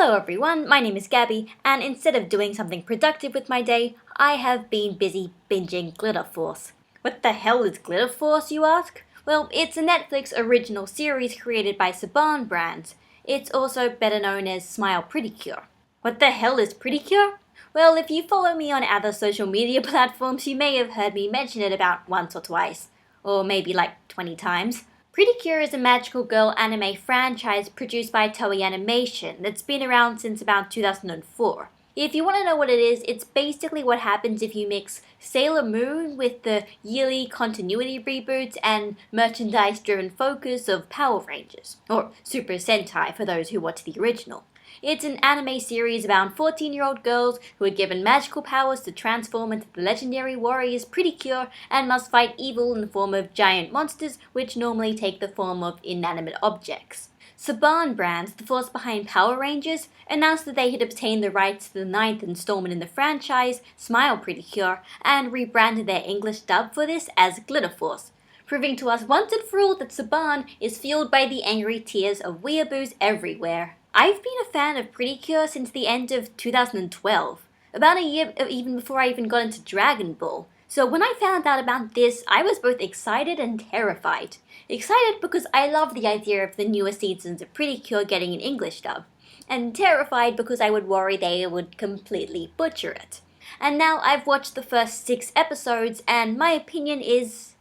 Hello everyone, my name is Gabby, and instead of doing something productive with my day, I have been busy binging Glitter Force. What the hell is Glitter Force, you ask? Well, it's a Netflix original series created by Saban brands. It's also better known as Smile Precure. What the hell is Precure? Well, if you follow me on other social media platforms, you may have heard me mention it about once or twice, or maybe like 20 times. Precure is a magical girl anime franchise produced by Toei Animation that's been around since about 2004. If you want to know what it is, it's basically what happens if you mix Sailor Moon with the yearly continuity reboots and merchandise-driven focus of Power Rangers, or Super Sentai for those who watch the original. It's an anime series about 14-year-old girls who are given magical powers to transform into the legendary warriors Precure and must fight evil in the form of giant monsters which normally take the form of inanimate objects. Saban Brands, the force behind Power Rangers, announced that they had obtained the rights to the 9th installment in the franchise, Smile Precure, and rebranded their English dub for this as Glitter Force, proving to us once and for all that Saban is fueled by the angry tears of weeaboos everywhere. I've been a fan of Precure since the end of 2012, about a year even before I even got into Dragon Ball. So when I found out about this, I was both excited and terrified. Excited because I love the idea of the newer seasons of Precure getting an English dub, and terrified because I would worry they would completely butcher it. And now I've watched the first 6 episodes, and my opinion is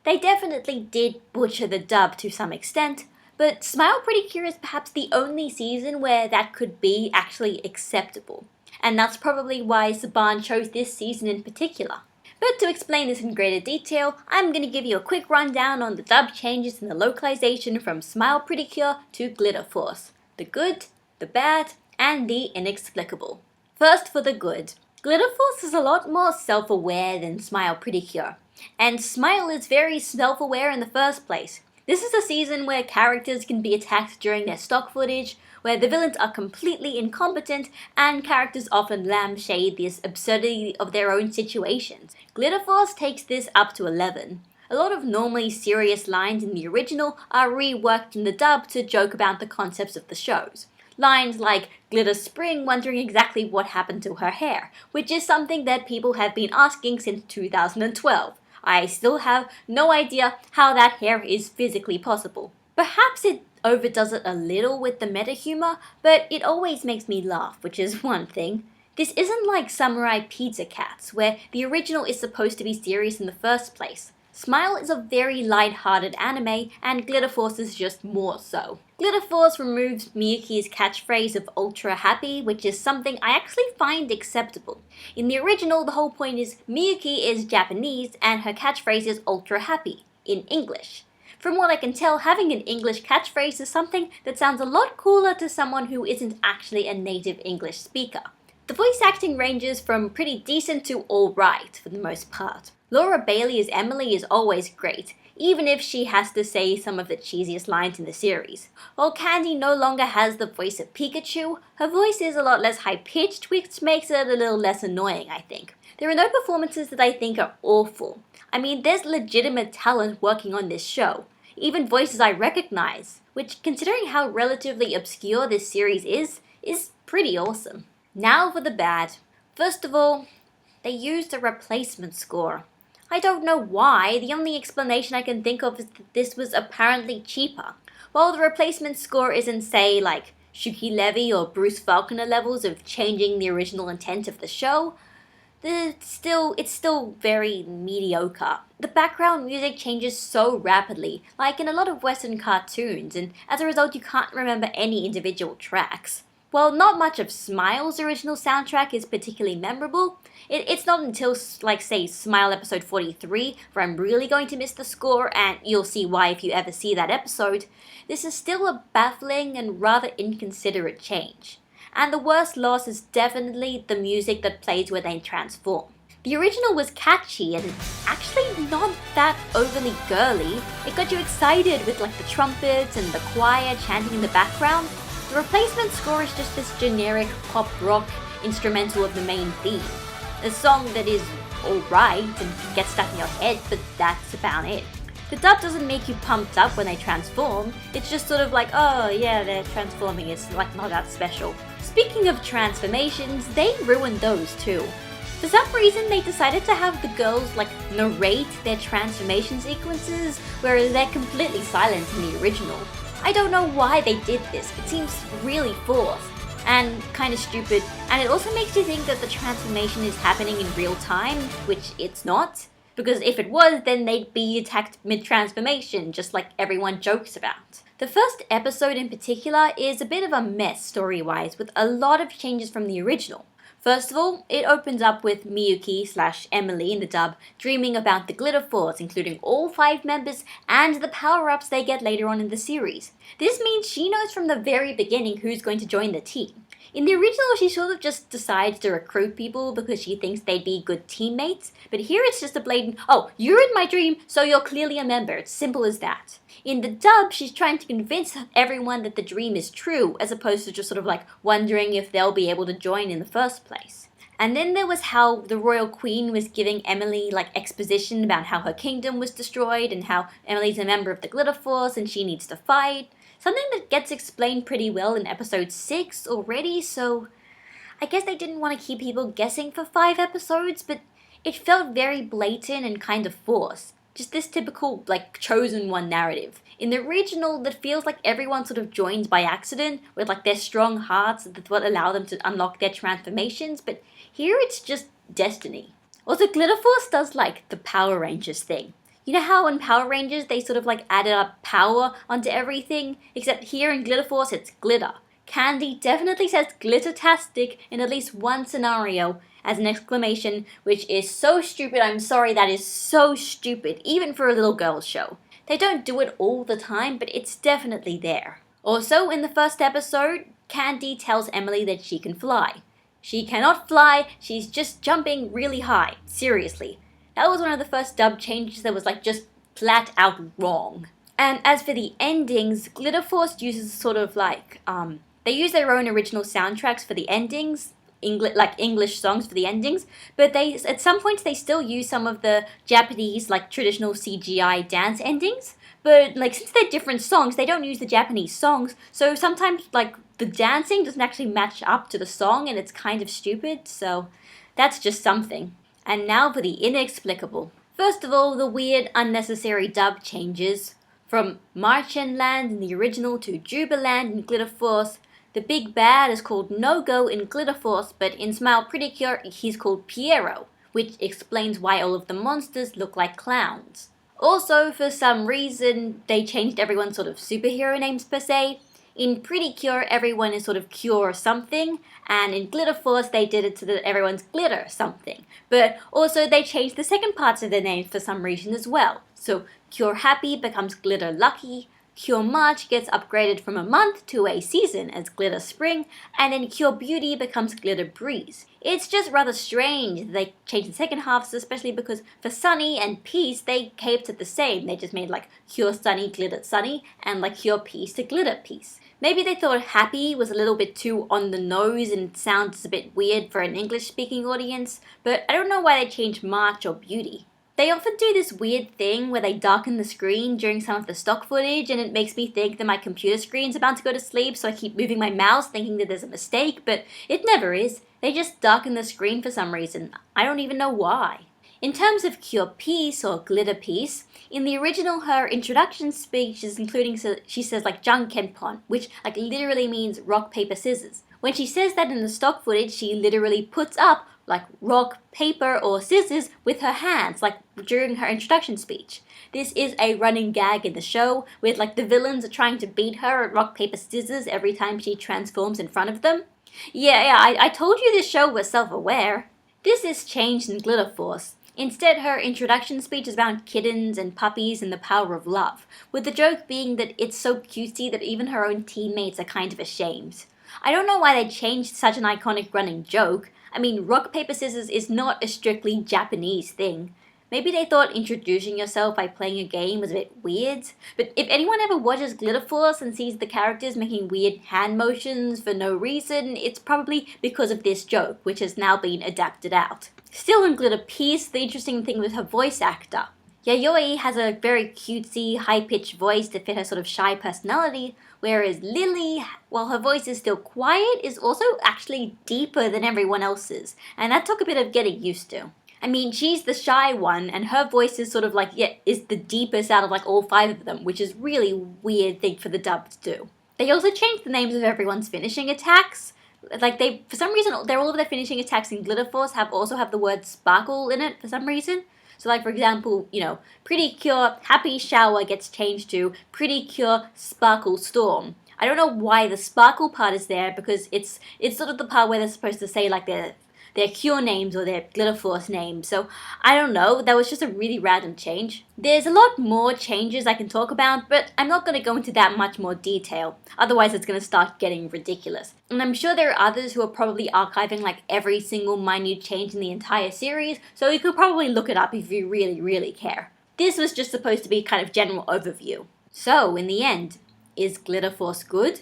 they definitely did butcher the dub to some extent, but Smile Precure is perhaps the only season where that could be actually acceptable. And that's probably why Saban chose this season in particular. But to explain this in greater detail, I'm going to give you a quick rundown on the dub changes in the localization from Smile Precure to Glitter Force. The good, the bad, and the inexplicable. First for the good. Glitter Force is a lot more self-aware than Smile Precure. And Smile is very self-aware in the first place. This is a season where characters can be attacked during their stock footage, where the villains are completely incompetent, and characters often lampshade the absurdity of their own situations. Glitter Force takes this up to 11. A lot of normally serious lines in the original are reworked in the dub to joke about the concepts of the shows. Lines like Glitter Spring wondering exactly what happened to her hair, which is something that people have been asking since 2012. I still have no idea how that hair is physically possible. Perhaps it overdoes it a little with the meta humor, but it always makes me laugh, which is one thing. This isn't like Samurai Pizza Cats, where the original is supposed to be serious in the first place. Smile is a very light-hearted anime, and Glitter Force is just more so. Glitter Force removes Miyuki's catchphrase of ultra happy, which is something I actually find acceptable. In the original, the whole point is Miyuki is Japanese and her catchphrase is ultra happy, in English. From what I can tell, having an English catchphrase is something that sounds a lot cooler to someone who isn't actually a native English speaker. The voice acting ranges from pretty decent to alright for the most part. Laura Bailey as Emily is always great, even if she has to say some of the cheesiest lines in the series. While Candy no longer has the voice of Pikachu, her voice is a lot less high-pitched, which makes it a little less annoying, I think. There are no performances that I think are awful. I mean, there's legitimate talent working on this show, even voices I recognize, which, considering how relatively obscure this series is pretty awesome. Now for the bad. First of all, they used a replacement score. I don't know why, the only explanation I can think of is that this was apparently cheaper. While the replacement score isn't, say, like Shuki Levy or Bruce Falconer levels of changing the original intent of the show, it's still very mediocre. The background music changes so rapidly, like in a lot of Western cartoons, and as a result you can't remember any individual tracks. While not much of Smile's original soundtrack is particularly memorable, it's not until, like, say, Smile episode 43 where I'm really going to miss the score, and you'll see why if you ever see that episode. This is still a baffling and rather inconsiderate change. And the worst loss is definitely the music that plays when they transform. The original was catchy and actually not that overly girly. It got you excited with like the trumpets and the choir chanting in the background. The replacement score is just this generic pop rock instrumental of the main theme. A song that is alright and gets stuck in your head, but that's about it. The dub doesn't make you pumped up when they transform, it's just sort of like, oh yeah, they're transforming, it's like not that special. Speaking of transformations, they ruined those too. For some reason, they decided to have the girls like narrate their transformation sequences, whereas they're completely silent in the original. I don't know why they did this, it seems really forced and kind of stupid, and it also makes you think that the transformation is happening in real time, which it's not. Because if it was, then they'd be attacked mid-transformation, just like everyone jokes about. The first episode in particular is a bit of a mess story-wise, with a lot of changes from the original. First of all, it opens up with Miyuki/Emily in the dub dreaming about the Glitter Force, including all 5 members and the power-ups they get later on in the series. This means she knows from the very beginning who's going to join the team. In the original, she sort of just decides to recruit people because she thinks they'd be good teammates, but here it's just a blatant, oh, you're in my dream, so you're clearly a member, it's simple as that. In the dub, she's trying to convince everyone that the dream is true, as opposed to just sort of like wondering if they'll be able to join in the first place. And then there was how the royal queen was giving Emily like exposition about how her kingdom was destroyed and how Emily's a member of the Glitter Force and she needs to fight. Something that gets explained pretty well in episode 6 already, so I guess they didn't want to keep people guessing for 5 episodes, but it felt very blatant and kind of forced. Just this typical, like, chosen one narrative. In the original, that feels like everyone sort of joins by accident, with like their strong hearts that's what allow them to unlock their transformations, but here it's just destiny. Also, Glitter Force does like the Power Rangers thing. You know how in Power Rangers they sort of like added up power onto everything? Except here in Glitter Force it's glitter. Candy definitely says glittertastic in at least one scenario as an exclamation, which is so stupid, I'm sorry, that is so stupid, even for a little girl's show. They don't do it all the time, but it's definitely there. Also, in the first episode, Candy tells Emily that she can fly. She cannot fly, she's just jumping really high, seriously. That was one of the first dub changes that was like just flat out wrong. And as for the endings, Glitter Force uses sort of like, they use their own original soundtracks for the endings, like English songs for the endings, but they at some points they still use some of the Japanese like traditional CGI dance endings. But like since they're different songs, they don't use the Japanese songs, so sometimes like the dancing doesn't actually match up to the song and it's kind of stupid, so that's just something. And now for the inexplicable. First of all, the weird, unnecessary dub changes. From Marchenland in the original to Jubiland in Glitter Force. The big bad is called No-Go in Glitter Force, but in Smile Precure he's called Piero, which explains why all of the monsters look like clowns. Also, for some reason, they changed everyone's sort of superhero names per se. In Pretty Cure, everyone is sort of Cure something, and in Glitter Force, they did it so that everyone's Glitter something. But also, they changed the second parts of their names for some reason as well. So, Cure Happy becomes Glitter Lucky, Cure March gets upgraded from a month to a season as Glitter Spring, and then Cure Beauty becomes Glitter Breeze. It's just rather strange that they changed the second halves, especially because for Sunny and Peace, they kept it the same. They just made like Cure Sunny, Glitter Sunny, and like Cure Peace to Glitter Peace. Maybe they thought Happy was a little bit too on the nose and sounds a bit weird for an English-speaking audience, but I don't know why they changed March or Beauty. They often do this weird thing where they darken the screen during some of the stock footage, and it makes me think that my computer screen's about to go to sleep, so I keep moving my mouse thinking that there's a mistake, but it never is. They just darken the screen for some reason. I don't even know why. In terms of Cure Peace or Glitter Peace, in the original her introduction speech is including, she says like Jankenpon, which like literally means rock, paper, scissors. When she says that in the stock footage, she literally puts up like rock, paper, or scissors with her hands, like during her introduction speech. This is a running gag in the show, with like the villains are trying to beat her at rock, paper, scissors every time she transforms in front of them. I told you this show was self-aware. This is changed in Glitter Force. Instead, her introduction speech is about kittens and puppies and the power of love, with the joke being that it's so cutesy that even her own teammates are kind of ashamed. I don't know why they changed such an iconic running joke. I mean, rock, paper, scissors is not a strictly Japanese thing. Maybe they thought introducing yourself by playing a game was a bit weird. But if anyone ever watches Glitter Force and sees the characters making weird hand motions for no reason, it's probably because of this joke, which has now been adapted out. Still in Glitter Peace, the interesting thing was her voice actor. Yayoi has a very cutesy, high-pitched voice to fit her sort of shy personality, whereas Lily, while her voice is still quiet, is also actually deeper than everyone else's, and that took a bit of getting used to. I mean, she's the shy one, and her voice is sort of like, yeah, is the deepest out of like all 5 of them, which is really weird thing for the dub to do. They also changed the names of everyone's finishing attacks. Like for some reason, all of their finishing attacks in Glitter Force also have the word sparkle in it for some reason. So like for example, Pretty Cure Happy Shower gets changed to Pretty Cure Sparkle Storm. I don't know why the sparkle part is there because it's sort of the part where they're supposed to say like their cure names or their Glitter Force names. So I don't know, that was just a really random change. There's a lot more changes I can talk about, but I'm not going to go into that much more detail. Otherwise it's going to start getting ridiculous. And I'm sure there are others who are probably archiving like every single minute change in the entire series, so you could probably look it up if you really, really care. This was just supposed to be kind of general overview. So, in the end, is Glitter Force good?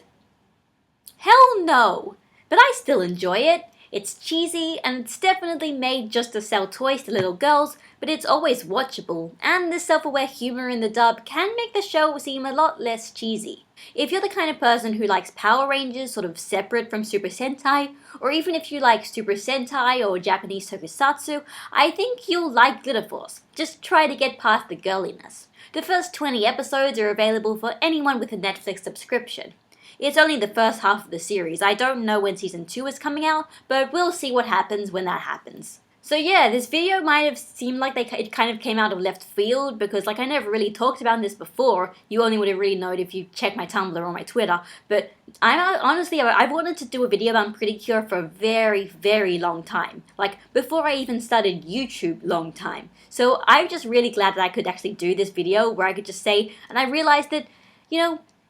Hell no! But I still enjoy it. It's cheesy, and it's definitely made just to sell toys to little girls, but it's always watchable, and the self-aware humor in the dub can make the show seem a lot less cheesy. If you're the kind of person who likes Power Rangers sort of separate from Super Sentai, or even if you like Super Sentai or Japanese Tokusatsu, I think you'll like Glitter Force. Just try to get past the girliness. The first 20 episodes are available for anyone with a Netflix subscription. It's only the first half of the series. I don't know when season 2 is coming out, but we'll see what happens when that happens. So yeah, this video might have seemed like it kind of came out of left field because like I never really talked about this before. You only would have really known if you checked my Tumblr or my Twitter. But I've wanted to do a video about Pretty Cure for a very, very long time. Like before I even started YouTube long time. So I'm just really glad that I could actually do this video where I could just say, and I realized that,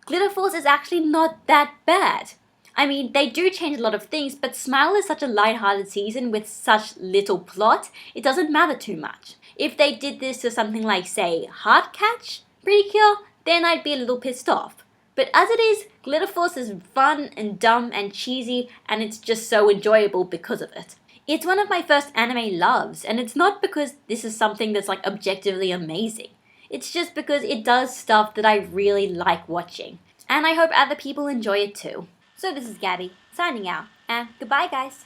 Glitter Force is actually not that bad. I mean, they do change a lot of things, but Smile is such a light-hearted season with such little plot, it doesn't matter too much. If they did this to something like, say, Heartcatch, Pretty Cure, then I'd be a little pissed off. But as it is, Glitter Force is fun and dumb and cheesy, and it's just so enjoyable because of it. It's one of my first anime loves, and it's not because this is something that's like objectively amazing. It's just because it does stuff that I really like watching. And I hope other people enjoy it too. So this is Gabby, signing out, and goodbye guys!